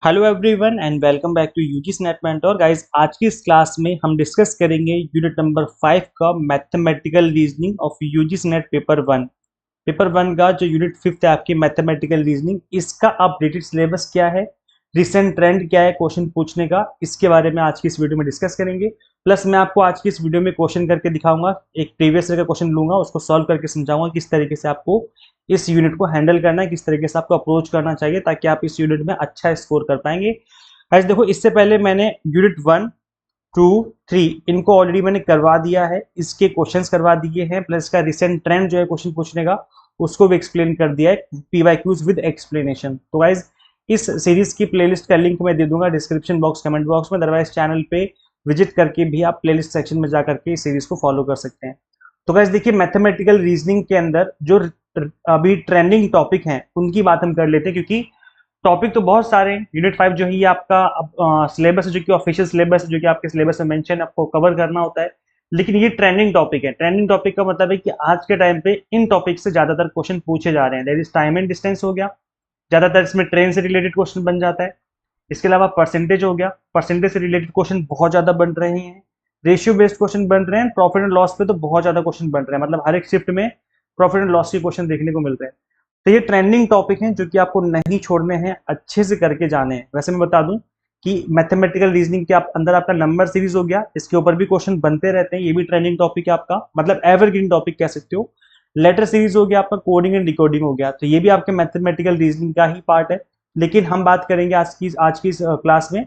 Hello everyone and welcome back to UGC NET mentor guys. आज की इस class में हम डिस्कस करेंगे यूनिट नंबर 5 का mathematical reasoning of UGC net paper one का जो यूनिट 5 है आपकी मैथमेटिकल रीजनिंग, इसका अपडेटेड सिलेबस क्या है, रिसेंट ट्रेंड क्या है क्वेश्चन पूछने का, इसके बारे में आज की इस वीडियो में डिस्कस करेंगे। प्लस मैं आपको आज की इस वीडियो में क्वेश्चन करके दिखाऊंगा, एक प्रीवियस ईयर का क्वेश्चन लूंगा, उसको सॉल्व करके समझाऊंगा किस तरीके से आपको इस यूनिट को हैंडल करना है, किस तरीके से आपको अप्रोच करना चाहिए ताकि आप इस यूनिट में अच्छा स्कोर कर पाएंगे। गाइस देखो, इससे पहले मैंने यूनिट 1, 2, 3 इनको ऑलरेडी मैंने करवा दिया है, इसके क्वेश्चंस करवा दिए हैं, प्लस इसका रिसेंट ट्रेंड जो है क्वेश्चन पूछने का उसको भी एक्सप्लेन कर दिया है, पीवाईक्यूज विद एक्सप्लेनेशन। तो गाइज इस सीरीज की प्लेलिस्ट का लिंक मैं दे दूंगा डिस्क्रिप्शन बॉक्स, कमेंट बॉक्स में। अदरवाइज चैनल पे विजिट करके भी आप प्लेलिस्ट सेक्शन में जाकर के इस सीरीज को फॉलो कर सकते हैं। तो गाइज देखिए, मैथमेटिकल रीजनिंग के अंदर जो अभी ट्रेंडिंग टॉपिक हैं उनकी बात हम कर लेते हैं, क्योंकि टॉपिक तो बहुत सारे हैं। यूनिट 5 जो है ये आपका सिलेबस है, जो कि ऑफिशियल सिलेबस है, जो कि आपके सिलेबस में मेंशन आपको कवर करना होता है। लेकिन ये ट्रेंडिंग टॉपिक है। ट्रेंडिंग टॉपिक का मतलब है कि आज के टाइम पे इन टॉपिक से ज्यादातर क्वेश्चन पूछे जा रहे हैं। That is time and distance हो गया, ज्यादातर इसमें ट्रेन से रिलेटेड क्वेश्चन बन जाता है। इसके अलावा परसेंटेज हो गया, परसेंटेज से रिलेटेड क्वेश्चन बहुत ज्यादा बन रहे हैं। रेशियो बेस्ड क्वेश्चन बन रहे हैं। प्रॉफिट एंड लॉस पे तो बहुत ज्यादा क्वेश्चन बन रहे हैं, मतलब हर एक शिफ्ट में प्रॉफिट एंड लॉस के क्वेश्चन देखने को मिल रहे हैं। तो ये ट्रेंडिंग टॉपिक हैं जो कि आपको नहीं छोड़ने हैं, अच्छे से करके जाने हैं। वैसे मैं बता दूं कि मैथमेटिकल रीजनिंग के अंदर आपका नंबर सीरीज हो गया, इसके ऊपर भी क्वेश्चन बनते रहते हैं, ये भी ट्रेंडिंग टॉपिक है आपका, मतलब एवरग्रीन टॉपिक कह सकते हो। लेटर सीरीज हो गया आपका, कोडिंग एंड डिकोडिंग हो गया, तो ये भी आपके मैथमेटिकल रीजनिंग का ही पार्ट है। लेकिन हम बात करेंगे आज की इस क्लास में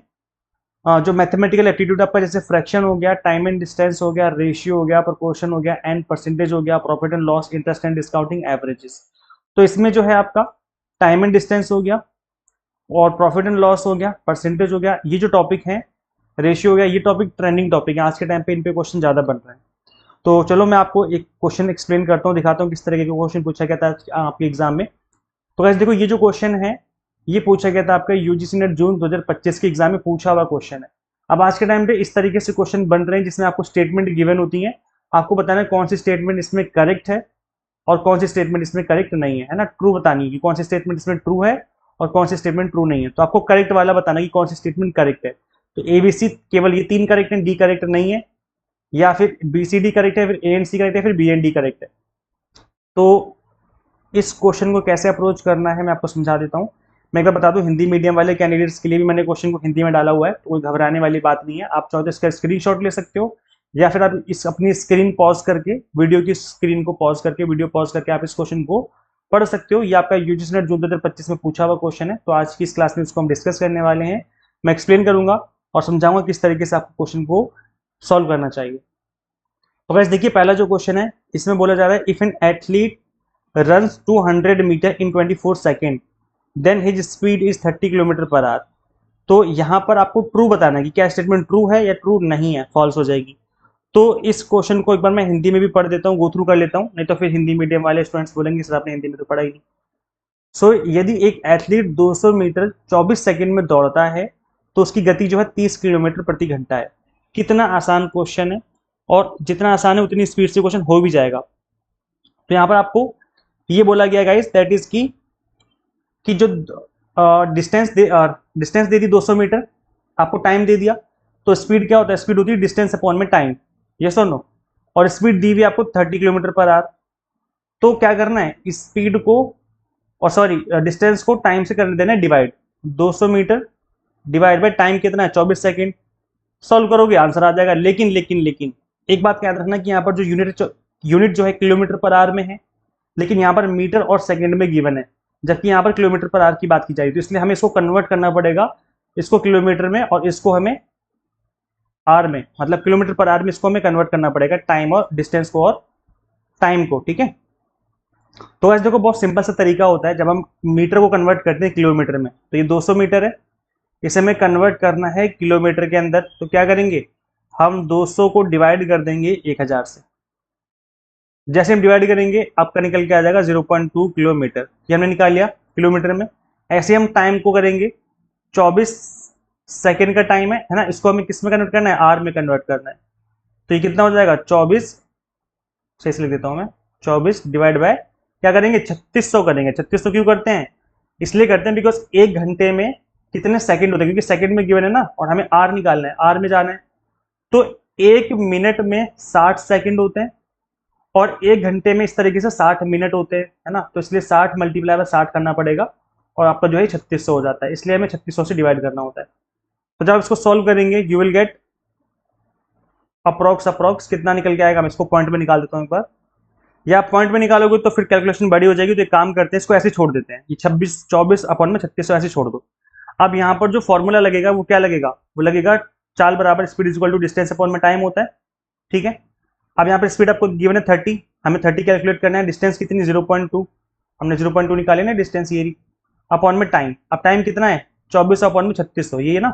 जो मैथमेटिकल एप्टीट्यूड आपका, जैसे फ्रैक्शन हो गया, टाइम एंड डिस्टेंस हो गया, रेशियो हो गया, प्रोपोर्शन हो गया, एंड परसेंटेज हो गया, profit and loss, interest and discounting, averages. तो इसमें जो है आपका टाइम एंड डिस्टेंस हो गया और प्रॉफिट एंड लॉस हो गया, परसेंटेज हो गया, ये जो टॉपिक है, रेशियो हो गया, ये टॉपिक ट्रेंडिंग टॉपिक है। आज के टाइम पे इन पे क्वेश्चन ज्यादा बन रहे हैं। तो चलो मैं आपको एक क्वेश्चन एक्सप्लेन करता हूँ, दिखाता हूँ किस तरीके का क्वेश्चन पूछा गया था आपके एग्जाम में। तो गाइस देखो, ये जो क्वेश्चन है ये पूछा गया था आपका यूजीसी नेट जून 2025 के एग्जाम में पूछा हुआ क्वेश्चन है। अब आज के टाइम पे इस तरीके से क्वेश्चन बन रहे हैं जिसमें आपको स्टेटमेंट गिवन होती है, आपको बताना है कौन सी स्टेटमेंट इसमें करेक्ट है और कौन सी स्टेटमेंट इसमें करेक्ट नहीं है ना। ट्रू बतानी है कि कौन सी स्टेटमेंट इसमें ट्रू है और कौन सी स्टेटमेंट ट्रू नहीं है। तो आपको करेक्ट वाला बताना है कि कौन सी स्टेटमेंट करेक्ट है। तो एबीसी केवल ये 3 करेक्ट है, डी करेक्ट नहीं है, या फिर बी सी डी करेक्ट है, फिर ए एंड सी करेक्ट है, फिर बी एंड डी करेक्ट है। तो इस क्वेश्चन को कैसे अप्रोच करना है मैं आपको समझा देता हूँ। मैं एक बार बता दूं, हिंदी मीडियम वाले कैंडिडेट्स के लिए भी मैंने क्वेश्चन को हिंदी में डाला हुआ है, तो कोई घबराने वाली बात नहीं है। आप चाहो तो इसका स्क्रीनशॉट ले सकते हो, या फिर आप इस अपनी स्क्रीन पॉज करके, वीडियो की स्क्रीन को पॉज करके, वीडियो पॉज करके आप इस क्वेश्चन को पढ़ सकते हो। ये आपका यूजीसी नेट जून 2025 में पूछा हुआ क्वेश्चन है, तो आज की इस क्लास में इसको हम डिस्कस करने वाले हैं। मैं एक्सप्लेन करूंगा और समझाऊंगा किस तरीके से आपको क्वेश्चन को सॉल्व करना चाहिए। तो वैसे देखिए, पहला जो क्वेश्चन है इसमें बोला जा रहा है, if an athlete runs 200 metre in 24 second then his speed is 30 kilometre per hour. तो यहां पर आपको ट्रू बताना है कि क्या स्टेटमेंट ट्रू है या ट्रू नहीं है, फॉल्स हो जाएगी। तो इस क्वेश्चन को एक बार मैं हिंदी में भी पढ़ देता हूँ, गो थ्रू कर लेता हूँ, नहीं तो फिर हिंदी मीडियम वाले स्टूडेंट्स बोलेंगे सर आपने हिंदी में तो पढ़ा ही नहीं। सो यदि एक एथलीट 200 मीटर 24 सेकंड में दौड़ता है तो उसकी गति जो है 30 किलोमीटर प्रति घंटा है। कितना आसान क्वेश्चन है, और जितना आसान है उतनी स्पीड से क्वेश्चन हो भी जाएगा। तो यहाँ पर आपको ये बोला गया गाइस, दैट इज कि जो डिस्टेंस दे दी 200 मीटर, आपको टाइम दे दिया, तो स्पीड क्या होता है, स्पीड होती है डिस्टेंस अपॉन में टाइम, यस और नो। और स्पीड दी हुई आपको 30 किलोमीटर पर आवर। तो क्या करना है, इस स्पीड को, और सॉरी डिस्टेंस को टाइम से करने देना है divide. 200 metre divide by time कितना है, 24 सेकेंड। सॉल्व करोगे आंसर आ जाएगा। लेकिन लेकिन लेकिन एक बात याद रखना कि यहाँ पर जो यूनिट जो है किलोमीटर पर आवर में है, लेकिन यहाँ पर मीटर और सेकंड में गिवन है, जबकि यहाँ पर किलोमीटर पर आवर की बात की जाएगी। तो इसलिए हमें इसको कन्वर्ट करना पड़ेगा, इसको किलोमीटर में और इसको हमें आर में, मतलब किलोमीटर पर आवर में इसको हमें कन्वर्ट करना पड़ेगा, टाइम और डिस्टेंस को और टाइम को, ठीक है। तो ऐसे देखो, बहुत सिंपल सा तरीका होता है, जब हम मीटर को कन्वर्ट करते हैं किलोमीटर में, तो ये 200 मीटर है, इसे हमें कन्वर्ट करना है किलोमीटर के अंदर। तो क्या करेंगे, हम 200 को डिवाइड कर देंगे 1000 से। जैसे हम डिवाइड करेंगे आपका निकल के आ जाएगा 0.2 किलोमीटर, ये हमने निकाल लिया किलोमीटर में। ऐसे हम टाइम को करेंगे, 24 सेकेंड का टाइम है ना, इसको हमें किस में कन्वर्ट करना है, आर में कन्वर्ट करना है। तो ये कितना हो जाएगा, 24, सही से लिख देता हूं मैं, 24 डिवाइड बाय क्या करेंगे, 3600 करेंगे। 3600 क्यों करते हैं, इसलिए करते हैं बिकॉज 1 घंटे में कितने सेकंड होते हैं, क्योंकि सेकंड में गिवन है ना, और हमें आर निकालना है, आर में जाना है। तो 1 मिनट में 60 सेकंड होते हैं, और 1 घंटे में इस तरीके से 60 मिनट होते हैं, है ना। तो इसलिए 60 मल्टीप्लाई बाय 60 करना पड़ेगा, और आपका जो है 3600 हो जाता है, इसलिए हमें 3600 से डिवाइड करना होता है। तो जब इसको सॉल्व करेंगे यू विल गेट अप्रोक्स कितना निकल के आएगा। मैं इसको पॉइंट में निकाल देता हूँ एक बार, या आप पॉइंट में निकालोगे तो फिर कैलकुलेशन बड़ी हो जाएगी। तो एक काम करते हैं, इसको ऐसे छोड़ देते हैं, ये 24 अपॉन में 3600 ऐसे छोड़ दो। अब यहाँ पर जो फॉर्मूला लगेगा वो क्या लगेगा, वो लगेगा चाल बराबर speed is equal to distance upon में टाइम होता है, ठीक है। अब यहाँ पर स्पीड आपको गिवन है 30, हमें 30 कैलकुलेट करना है, डिस्टेंस कितनी 0.2, हमने 0.2 निकाले ना डिस्टेंस, ये अपॉन में टाइम। अब टाइम कितना है 24 अपॉन में 3600, ये है ना।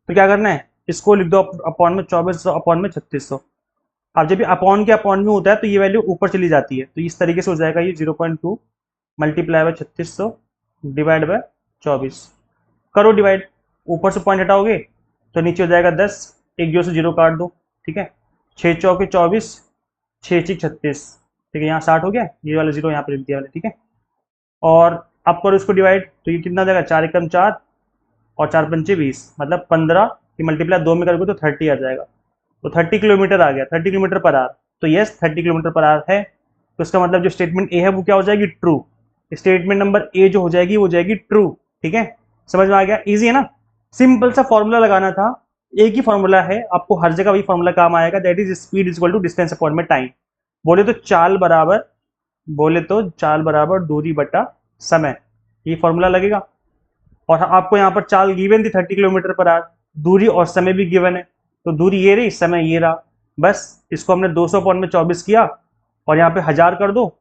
तो क्या करना है, इसको लिख दो अपॉन में 24 अपॉन में 3600। अब जब भी अपॉन के अपॉन में होता है तो ये वैल्यू ऊपर चली जाती है, तो इस तरीके से हो जाएगा ये 0.2 मल्टीप्लाई बाय 3600 डिवाइड बाय 24। करो डिवाइड, ऊपर से पॉइंट हटाओगे तो नीचे हो जाएगा 10, एक जीरो से जीरो काट दो, ठीक है। 6 चौके 24, 6 6 36, ठीक है। यहाँ 60 हो गया, ये वाला जीरो यहाँ पर लिख दिया वाला, ठीक है। और अब करो इसको डिवाइड, तो ये कितना जाएगा 4 एकम 4 और 4 पंचे 20, मतलब 15 की मल्टीप्लाई 2 में करोगे तो 30 आ जाएगा। तो 30 किलोमीटर आ गया, 30 किलोमीटर पर आवर। तो यस 30 किलोमीटर पर आवर है, तो इसका मतलब जो स्टेटमेंट ए है वो क्या हो जाएगी, ट्रू। स्टेटमेंट नंबर ए जो हो जाएगी वो जाएगी ट्रू, ठीक है। समझ में आ गया, इजी है ना। सिंपल सा फॉर्मूला लगाना था, एक ही फॉर्मूला है, आपको हर जगह वही फॉर्मूला काम आएगा, that is speed is equal to distance upon में टाइम। बोले तो चाल बराबर दूरी बटा समय, ये फॉर्मूला लगेगा। और आपको यहाँ पर चाल गिवन थी 30 किलोमीटर पर आवर, दूरी और समय भी गिवन है, तो दूरी ये रही, समय ये रहा। बस इसको हमने 200 अपॉन में 24 किया, और यहाँ पे 1000 कर दो,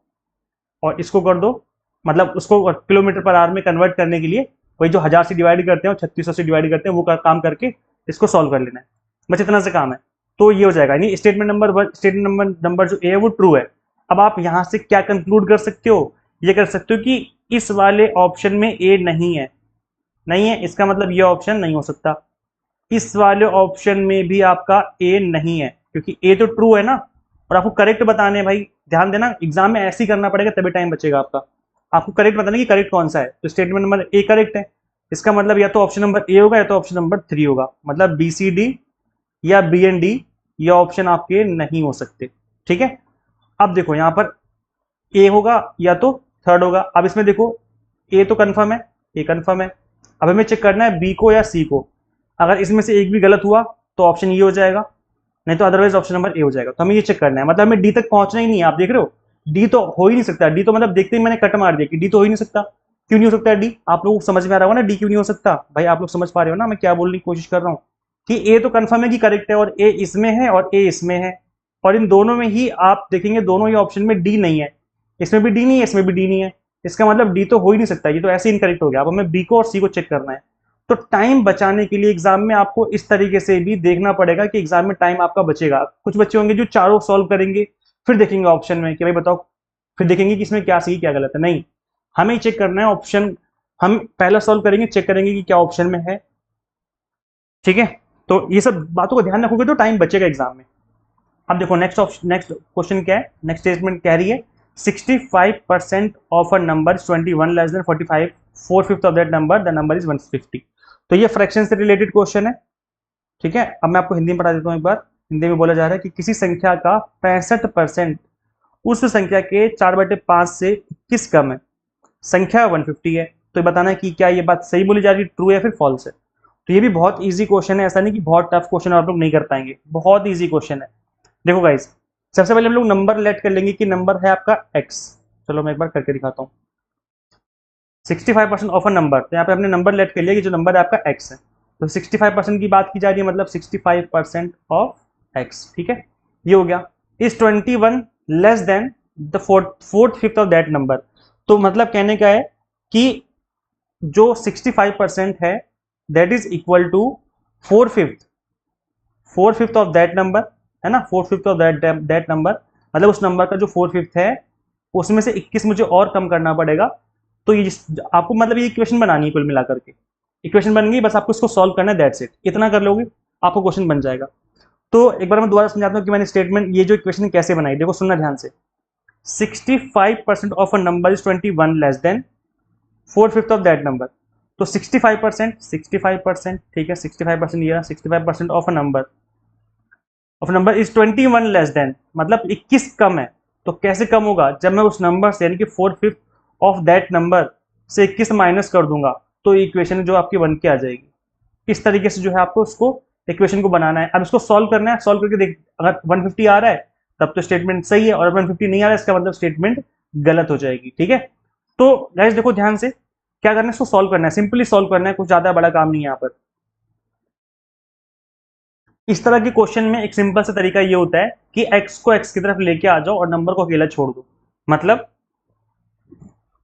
और इसको कर दो, मतलब उसको किलोमीटर पर आवर में कन्वर्ट करने के लिए वही जो 1000 से डिवाइड करते हैं और 3600 से डिवाइड करते हैं, वो काम करके इसको सॉल्व कर लेना है, बस इतना से काम है। तो ये हो जाएगा, यानी स्टेटमेंट नंबर जो ए है वो ट्रू है। अब आप यहाँ से क्या कंक्लूड कर सकते हो, ये कर सकते हो कि इस वाले ऑप्शन में ए नहीं है, नहीं है, इसका मतलब ये ऑप्शन नहीं हो सकता। इस वाले ऑप्शन में भी आपका ए नहीं है, क्योंकि ए तो ट्रू है ना, और आपको करेक्ट बताने हैं भाई, ध्यान देना, एग्जाम में ऐसे ही करना पड़ेगा तभी टाइम बचेगा आपका। आपको करेक्ट बताना कि करेक्ट कौन सा है, तो स्टेटमेंट नंबर ए करेक्ट है, इसका मतलब या तो ऑप्शन नंबर ए होगा या तो ऑप्शन नंबर 3 होगा, मतलब बी सी डी या बी एंड डी, ये ऑप्शन आपके नहीं हो सकते, ठीक है। अब देखो यहाँ पर ए होगा या तो थर्ड होगा। अब इसमें देखो ए तो कंफर्म है, ए कंफर्म है। अब हमें चेक करना है बी को या सी को, अगर इसमें से एक भी गलत हुआ तो ऑप्शन ये हो जाएगा, नहीं तो अदरवाइज ऑप्शन नंबर ए हो जाएगा। तो हमें ये चेक करना है, मतलब हमें डी तक पहुंचना ही नहीं है। आप देख रहे हो डी तो हो ही नहीं सकता, डी तो मतलब देखते ही मैंने कट मार दिया कि डी तो हो ही नहीं सकता। क्यों नहीं हो सकता डी, आप लोग समझ में आ रहा होगा ना डी क्यों नहीं हो सकता। भाई आप लोग समझ पा रहे हो ना मैं क्या बोलने की कोशिश कर रहा हूँ, कि ए तो कंफर्म है कि करेक्ट है, और ए इसमें है और ए इसमें है, और इन दोनों में ही आप देखेंगे दोनों ही ऑप्शन में डी नहीं है, इसमें भी डी नहीं है, इसमें भी डी नहीं है, इसका मतलब डी तो हो ही नहीं सकता, ये तो ऐसे इनकरेक्ट हो गया। अब हमें बी को और सी को चेक करना है। तो टाइम बचाने के लिए एग्जाम में आपको इस तरीके से भी देखना पड़ेगा कि एग्जाम में टाइम आपका बचेगा। कुछ बच्चे होंगे जो चारों सॉल्व करेंगे, फिर देखेंगे ऑप्शन में कि भाई बताओ, फिर देखेंगे कि इसमें क्या सही क्या गलत है। नहीं, हमें चेक करना है ऑप्शन, हम पहला सॉल्व करेंगे, चेक करेंगे कि क्या ऑप्शन में है, ठीक है। तो ये सब बातों को ध्यान रखोगे तो टाइम बचेगा एग्जाम में। अब देखो नेक्स्ट क्वेश्चन क्या है, नेक्स्ट स्टेटमेंट कह रही है 65% of a number 21 less then 45, 4/5 of that number, the number is 150। तो ये फ्रैक्शन से रिलेटेड क्वेश्चन है, ठीक है। अब मैं आपको हिंदी में पढ़ा देता हूँ एक बार। हिंदी में बोला जा रहा है कि किसी संख्या का 65% उस संख्या के 4/5 से 21 कम है, संख्या 150 है। तो ये बताना है कि क्या ये बात सही बोली जा रही है, ट्रू है फिर फॉल्स है। तो ये भी बहुत ईजी क्वेश्चन है, ऐसा नहीं कि बहुत टफ क्वेश्चन आप लोग नहीं कर पाएंगे, बहुत ईजी क्वेश्चन है। देखो गाइस, सबसे पहले हम लोग नंबर लेट कर लेंगे कि नंबर है आपका x। चलो मैं एक बार करके दिखाता हूँ। 65% ऑफ अ नंबर, तो यहाँ पे हमने नंबर लेट कर लिया कि जो नंबर है आपका x है। तो 65% की बात की जा रही है, मतलब 65% ऑफ x, ठीक है, ये हो गया। Is 21 less than the 4/5 of that number. तो मतलब कहने का है कि जो 65% है that is equal to 4/5 of that number, है ना, 4/5 ऑफ दैट नंबर, मतलब उस नंबर का जो 4/5 है उसमें से 21 मुझे और कम करना पड़ेगा। तो ये आपको मतलब ये इक्वेशन बनानी है, कुल मिलाकर के इक्वेशन बन गई, बस आपको इसको सॉल्व करना है, दैट्स इट। इतना कर लोगे आपको क्वेश्चन बन जाएगा। तो एक बार मैं दोबारा समझाता हूँ कि मैंने स्टेटमेंट ये जो इक्वेशन कैसे बनाई, देखो सुनना ध्यान से। 65% of a number is 21 less then 4/5 of that number. तो 65%, ठीक है, 65% ये 65% of a number is 21 less then, मतलब 21 कम है। तो कैसे कम होगा, जब मैं उस नंबर से यानी कि 4/5 ऑफ दैट नंबर से 21 माइनस कर दूंगा तो इक्वेशन जो आपकी बन के आ जाएगी। किस तरीके से जो है आपको उसको इक्वेशन को बनाना है। अब इसको सॉल्व करना है, सॉल्व करके देख, अगर 150 आ रहा है तब तो स्टेटमेंट सही है, और 150 नहीं आ रहा है इसका मतलब स्टेटमेंट गलत हो जाएगी। ठीक है, तो गाइस देखो ध्यान से क्या करना है, इसको सॉल्व करना है, सिंपली सॉल्व करना है, कुछ ज्यादा बड़ा काम नहीं है यहाँ पर। इस तरह के क्वेश्चन में एक सिंपल सा तरीका ये होता है कि x को x की तरफ लेके आ जाओ और नंबर को अकेला छोड़ दो। मतलब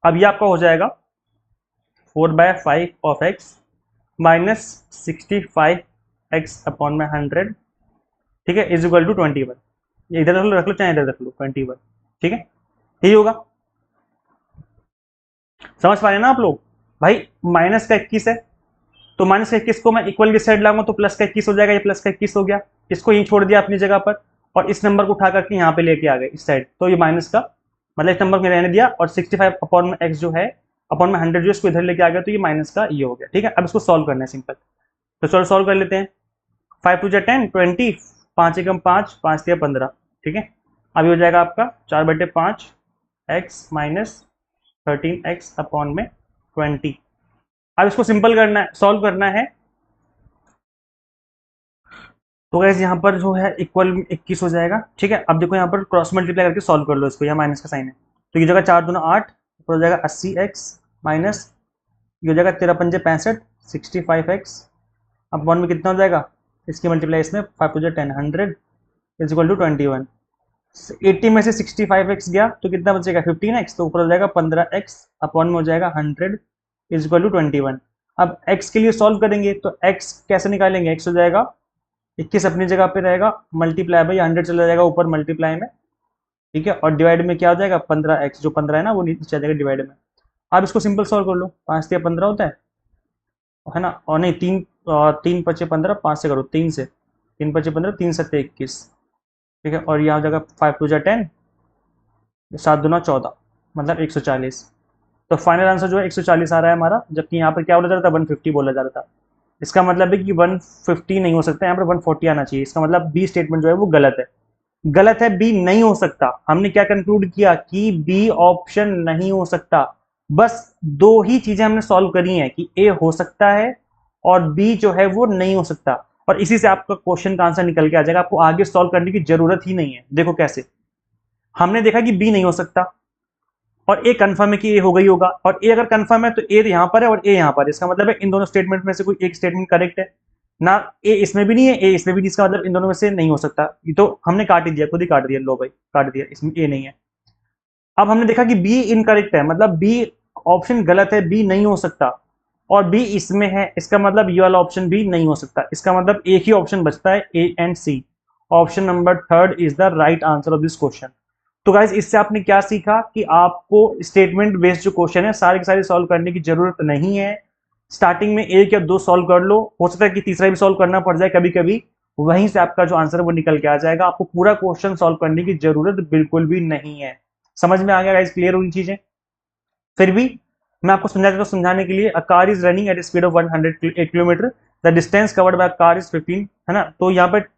अब ये आपका हो जाएगा 4/5 of x minus 65x upon में 100, ठीक है, इज इक्वल टू 21। ये इधर रख लो चाहे इधर रख लो 21, ठीक है, यही होगा। समझ पा रहे हैं ना आप लोग? भाई माइनस का 21 है, तो माइनस का 21 को मैं इक्वल की साइड लाऊंगा तो प्लस का 21 हो जाएगा, ये प्लस का 21 हो गया, इसको यहीं छोड़ दिया अपनी जगह पर, और इस नंबर को उठा करके यहाँ पे लेके आ गए इस साइड, तो ये माइनस का मतलब इस नंबर में रहने दिया, और 65 अपॉन में एक्स जो है अपॉन में 100 जो इसको इधर लेके आ गया, तो ये माइनस का ये हो गया। ठीक है, अब इसको सॉल्व करना है सिंपल, तो चलो सॉल्व कर लेते हैं। 5 2 10 20, 5 एकम 5, 5 3 15, ठीक है, अभी हो जाएगा आपका 4/5 एक्स माइनस 13x अपॉन में 20। अब इसको सिंपल करना है, सॉल्व करना है, तो गैस यहाँ पर जो है इक्वल 21 हो जाएगा। ठीक है, अब देखो यहाँ पर क्रॉस मल्टीप्लाई करके सॉल्व कर लो इसको, यहाँ माइनस का साइन है, तो ये जगह 4 दूना 8, तो हो जाएगा 80x माइनस ये हो जाएगा 13 पंजे 65, 65x अपॉन में कितना हो जाएगा, इसकी मल्टीप्लाई इसमें 5 टू 10 100 इज इक्वल टू 21। 80 में से 65x गया तो कितना बचेगा 15x, तो ऊपर हो जाएगा 15x अपॉन में हो जाएगा 100 इज इक्वल टू 21। अब x के लिए सॉल्व करेंगे तो x कैसे निकालेंगे, x हो जाएगा 21 अपनी जगह पे रहेगा, मल्टीप्लाई बाई 100 चला जाएगा ऊपर मल्टीप्लाई में, ठीक है, और डिवाइड में क्या हो जाएगा 15x, जो 15 है ना वो नीचे चला जाएगा डिवाइड में। अब इसको सिंपल सॉल्व कर लो, 5 से 15 होता है ना, और नहीं 3 5 15, 5 से करो 3 से, 3 5 15, 3 7 21, ठीक है, और यहाँ हो जाएगा 5 2 10, 7 दूना 14, मतलब 140। तो फाइनल आंसर जो है 140 आ रहा है हमारा, जबकि यहाँ पर क्या बोला जा रहा था 150 बोला जा रहा था। इसका मतलब है कि 150 नहीं हो सकता, यहाँ पर 140 आना चाहिए, इसका मतलब बी स्टेटमेंट जो है वो गलत है, गलत है, बी नहीं हो सकता। हमने क्या कंक्लूड किया कि बी ऑप्शन नहीं हो सकता। बस दो ही चीजें हमने सॉल्व करी हैं कि ए हो सकता है और बी जो है वो नहीं हो सकता, और इसी से आपका क्वेश्चन का आंसर निकल के आ जाएगा, आपको आगे सॉल्व करने की जरूरत ही नहीं है। देखो कैसे, हमने देखा कि बी नहीं हो सकता और ए कंफर्म है कि ए हो गई होगा, और ए अगर कंफर्म है तो ए यहां पर है और ए यहां पर है, इसका मतलब है इन दोनों स्टेटमेंट में से कोई एक स्टेटमेंट करेक्ट है ना, ए इसमें भी नहीं है ए इसमें भी नहीं, इसका मतलब इन दोनों में से नहीं हो सकता। ये तो हमने काट ही दिया, खुद ही काट दिया, लो भाई काट दिया, इसमें ए नहीं है। अब हमने देखा कि बी इनकरेक्ट है, मतलब बी ऑप्शन गलत है, बी नहीं हो सकता, और बी इसमें है, इसका मतलब ये वाला ऑप्शन भी नहीं हो सकता। इसका मतलब एक ही ऑप्शन बचता है, A and C. Option number third is the right answer of this question. तो गाइज इससे आपने क्या सीखा कि आपको स्टेटमेंट बेस्ड जो क्वेश्चन है सारे के सारे सॉल्व करने की जरूरत नहीं है। स्टार्टिंग में एक या दो सॉल्व कर लो, हो सकता है कि तीसरा भी सॉल्व करना पड़ जाए कभी कभी, वहीं से आपका जो आंसर है वो निकल के आ जाएगा, आपको पूरा क्वेश्चन सॉल्व करने की जरूरत बिल्कुल भी नहीं है। समझ में आ गया गाइज, क्लियर हुई चीजें? फिर भी मैं आपको समझा देता हूं, समझाने के लिए, a car is running at speed of 108 kilometre, the distance covered by car is 15, है ना। तो यहाँ पर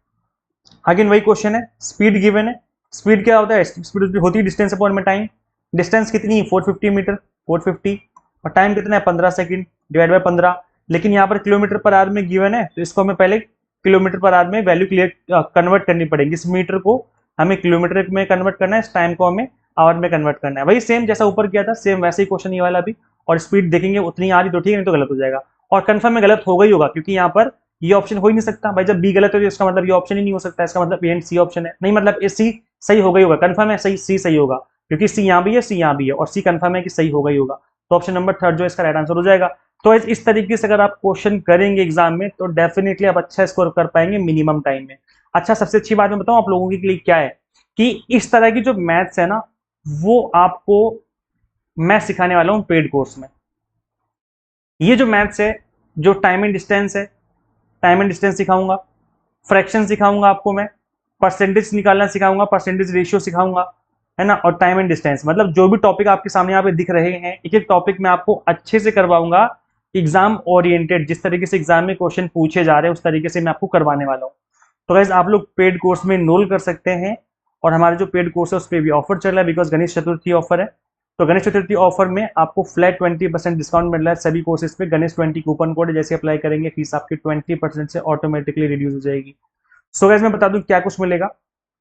अगेन वही क्वेश्चन है, स्पीड गिवन है, स्पीड क्या होता है, स्पीड होती है डिस्टेंस अपॉन में टाइम, डिस्टेंस कितनी है 450 मीटर, 450, और टाइम कितना है 15 सेकंड डिवाइड बाय 15, लेकिन यहाँ पर किलोमीटर पर आवर में गिवन है, तो इसको हमें पहले किलोमीटर पर आवर में वैल्यू क्लियर कन्वर्ट करनी पड़ेगी, इस मीटर को हमें किलोमीटर में कन्वर्ट करना है, इस टाइम को हमें आवर में कन्वर्ट करना है। वही सेम जैसा ऊपर किया था सेम वैसे ही क्वेश्चन ये वाला भी, और स्पीड देखेंगे उतनी आ रही तो ठीक है, नहीं तो गलत हो जाएगा, और कंफर्म में गलत होगा ही होगा, क्योंकि यहाँ पर ये ऑप्शन हो ही नहीं सकता भाई, जब बी गलत है तो इसका मतलब ये ऑप्शन ही नहीं हो सकता, इसका मतलब ए एंड सी ऑप्शन है, नहीं मतलब ए सी सही होगा ही होगा, कंफर्म है सही सी सही होगा, क्योंकि सी यहाँ भी है सी यहाँ भी है, और सी कंफर्म है कि सही होगा ही होगा, तो ऑप्शन नंबर थर्ड जो इसका राइट आंसर हो जाएगा। तो इस तरीके से अगर आप क्वेश्चन करेंगे एग्जाम में तो डेफिनेटली आप अच्छा स्कोर कर पाएंगे मिनिमम टाइम में। अच्छा, सबसे अच्छी बात मैं बताऊं आप लोगों के लिए क्या है कि इस तरह की जो मैथ्स है ना वो आपको मैं सिखाने वाला हूं पेड कोर्स में। ये जो मैथ्स है, जो टाइम एंड डिस्टेंस है, टाइम एंड डिस्टेंस सिखाऊंगा, फ्रैक्शन सिखाऊंगा आपको मैं, परसेंटेज निकालना सिखाऊंगा, परसेंटेज रेशियो सिखाऊंगा, है ना, और टाइम एंड डिस्टेंस, मतलब जो भी टॉपिक आपके सामने यहाँ पे दिख रहे हैं एक एक टॉपिक मैं आपको अच्छे से करवाऊंगा, एग्जाम ओरिएंटेड, जिस तरीके से एग्जाम में क्वेश्चन पूछे जा रहे हैं उस तरीके से मैं आपको करवाने वाला हूँ। तो गाइस आप लोग पेड कोर्स में इनरोल कर सकते हैं, और हमारे जो पेड कोर्स है उस पर भी ऑफर चल रहा है बिकॉज गणेश चतुर्थी ऑफर है। तो गणेश चतुर्थी ऑफर में आपको फ्लैट 20% डिस्काउंट मिल रहा है सभी कोर्सेज पे। गणेश 20 कूपन कोड जैसे अप्लाई करेंगे फीस आपकी 20% से ऑटोमेटिकली रिड्यूस हो जाएगी। सो गाइस मैं बता दूं क्या कुछ मिलेगा।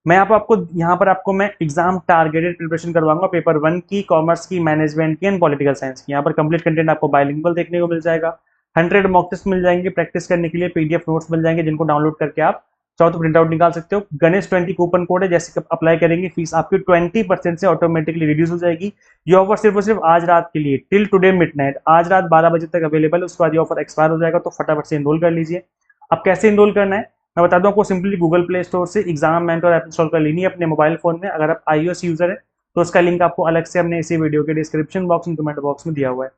मैं आपको यहाँ पर आपको मैं एग्जाम टारगेटेड प्रिपरेशन करवाऊंगा पेपर 1 की, कॉमर्स की, मैनेजमेंट की एंड पॉलिटिकल साइंस की। यहाँ पर कंप्लीट कंटेंट आपको बाइलिंगुअल देखने को मिल जाएगा। 100 मॉक टेस्ट मिल जाएंगे प्रैक्टिस करने के लिए, पीडीएफ नोट्स मिल जाएंगे जिनको डाउनलोड करके आप चाहो तो प्रिंट आउट निकाल सकते हो। गणेश 20 कूपन कोड है, जैसे अप्लाई करेंगे फीस आपकी 20% से ऑटोमेटिकली रिड्यूस हो जाएगी। ये ऑफर सिर्फ और सिर्फ आज रात के लिए, टिल टुडे मिडनाइट, आज रात 12 बजे तक अवेलेबल है। उसके बाद ये ऑफर एक्सपायर हो जाएगा, तो फटाफट से इनरोल कर लीजिए। अब कैसे इनरोल करना है मैं बता दूं आपको। सिंपली गूगल प्ले स्टोर से एग्जाम मेंटर ऐप इंस्टॉल कर लेनी है अपने मोबाइल फोन में। अगर आप iOS यूजर है तो उसका लिंक आपको अलग से हमने इसी वीडियो के description box and comment box में दिया हुआ है।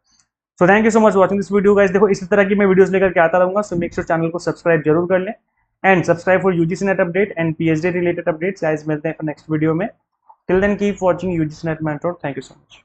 So thank you so much watching this video guys. देखो इसी तरह की मैं वीडियोस लेकर के आता रहूंगा, सो मेक श्योर चैनल को सब्सक्राइब जरूर कर लें and subscribe for UGC NET update and PhD related updates. Guys मिलते हैं नेक्स्ट वीडियो में। Till then keep watching UGC NET mentor. Thank you so much.